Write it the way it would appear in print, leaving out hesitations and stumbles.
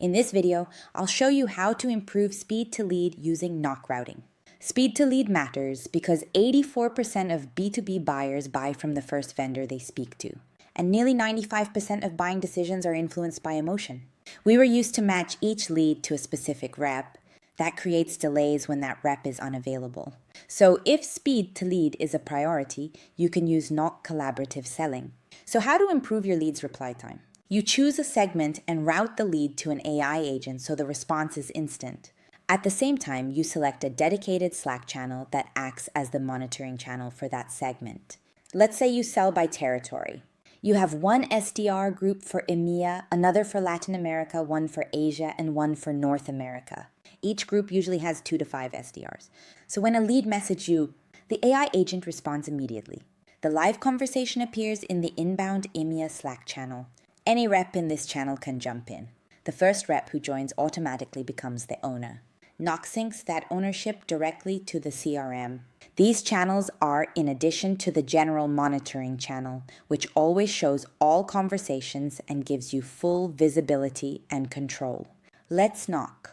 In this video, I'll show you how to improve speed to lead using knock routing. Speed to lead matters because 84% of B2B buyers buy from the first vendor they speak to, and nearly 95% of buying decisions are influenced by emotion. We were used to match each lead to a specific rep. That creates delays when that rep is unavailable. So if speed to lead is a priority, you can use knock collaborative selling. So how to improve your lead's reply time? You choose a segment and route the lead to an AI agent so the response is instant. At the same time, you select a dedicated Slack channel that acts as the monitoring channel for that segment. Let's say you sell by territory. You have one SDR group for EMEA, another for Latin America, one for Asia, and one for North America. Each group usually has 2 to 5 SDRs. So when a lead messages you, the AI agent responds immediately. The live conversation appears in the inbound EMEA Slack channel. Any rep in this channel can jump in. The first rep who joins automatically becomes the owner. Knock syncs that ownership directly to the CRM. These channels are in addition to the general monitoring channel, which always shows all conversations and gives you full visibility and control. Let's knock.